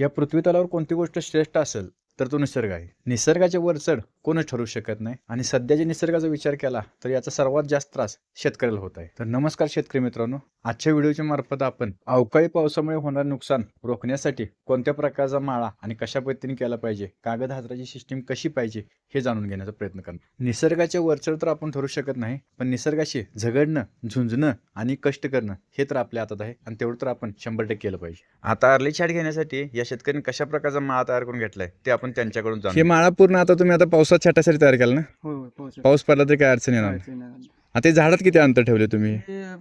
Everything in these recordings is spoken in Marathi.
या पृथ्वी तलावर कोणती गोष्ट श्रेष्ठ असेल तर तो निसर्ग आहे. निसर्गाच्या वर चढ कोणच ठरवू शकत नाही आणि सध्याच्या निसर्गाचा विचार केला तर याचा सर्वात जास्त त्रास शेतकऱ्याला होत आहे. तर नमस्कार शेतकरी मित्रांनो, आजच्या व्हिडिओच्या मार्फत आपण अवकाळी पावसामुळे होणारे नुकसान रोखण्यासाठी कोणत्या प्रकारचा माळा आणि कशा पद्धतीने केला पाहिजे, कागद हादराची सिस्टीम कशी पाहिजे हे जाणून घेण्याचा प्रयत्न करणार. निसर्गाच्या वरचढ तर आपण ठरवू शकत नाही, पण निसर्गाशी झगडणं, झुंजणं आणि कष्ट करणं हे तर आपल्या हातात आहे आणि तेवढं तर आपण 100% केलं पाहिजे. आता अर्ली छाट घेण्यासाठी या शेतकऱ्यांनी कशा प्रकारचा माळा तयार करून घेतलाय ते आपण त्यांच्याकडून जाणून हे माळा पूर्ण आता तुम्ही आता पावसात छाटासाठी तयार केला ना? हो पाऊस पडला तरी काय अडचण येणार नाही. आता हे झाडात किती अंतर ठेवले तुम्ही?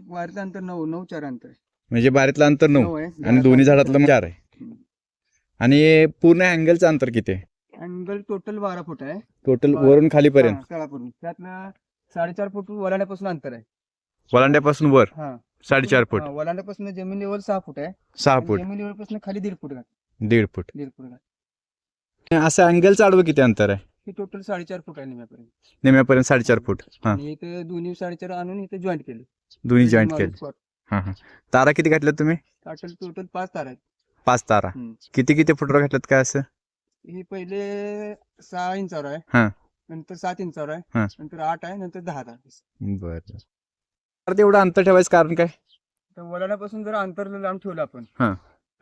वारीचं अंतर 9 अंतर आहे. म्हणजे बारीतलं अंतर 9 9 आहे आणि दोन्ही झाडातलं 4 आहे. आणि पूर्ण अँगलचं अंतर किती आहे? अँगल टोटल 12 फूट आहे. टोटल वरून खालीपर्यंत? हा, तळापासून त्यातनं 4.5 फूट वलांड्यापासून अंतर आहे. वलांड्यापासून वर हा 4.5 फूट, वलांड्यापासून जमीन लेवल 6 फूट आहे. 6 आणि फूट, जमीन लेवल पासून खाली 1.5 फूट आहे. 1.5 फूट. 1.5 फूट आहे. असं अँगलचं आडवं किती अंतर आहे? हे टोटल 4.5 फूट आहे निम्यापर्यंत. निम्यापर्यंत 4.5 फूट. हा, आणि इथे दोन्ही 4.5 आणून इथे जॉईंट केले. दोन्ही जॉईंट केले. हा हा. तारा किती घातल्यात तुम्ही? टोटल 5 तार आहेत. 5 तारा. किती फुटावर घातल्यात काय असं? हे पहिले 6 इंचावर आहे. हा. नंतर 7 इंचावर आहे. हा. नंतर 8 आहे. नंतर 10 आहे. बरं. तर तेवढं अंतर ठेवायचं कारण काय? तर वलांड्यापासून जर अंतर लांब ठेवलं आपण, हा.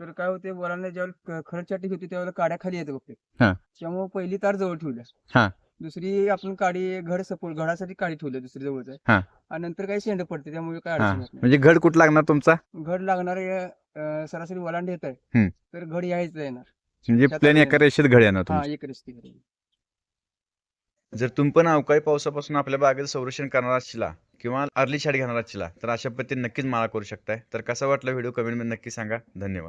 तर काय होते, वलांड्या ज्यावेळेला खरड छाटी होती त्यावेळेला काड्या खाली येते बघते. हा. त्यामुळे पहिली तार जवळ ठेवल्या. हा. दुसरी आपण काडी घडासाठी काडी ठेवली दुसरी जवळच आहे. हा. आणि नंतर काही शेंड पडते त्यामुळे काय हा. अडचण येत नाही. म्हणजे घड कुठं लागणार तुमचा? घड लागणारे सरासरी वलांडे येत आहे तर घड यायचं येणार. म्हणजे प्लेन एका रेषेत घड येणार हा, तुमचं. एक रस्ती. जर तुम्ही पण अवकाळी पावसापासून आपल्या बागेचं संरक्षण करणार असला किंवा अर्ली छाट घेणार असला तर अशा पद्धतीने नक्कीच माळा करू शकताय. तर कसा वाटला व्हिडिओ कमेंटमध्ये नक्की सांगा. धन्यवाद.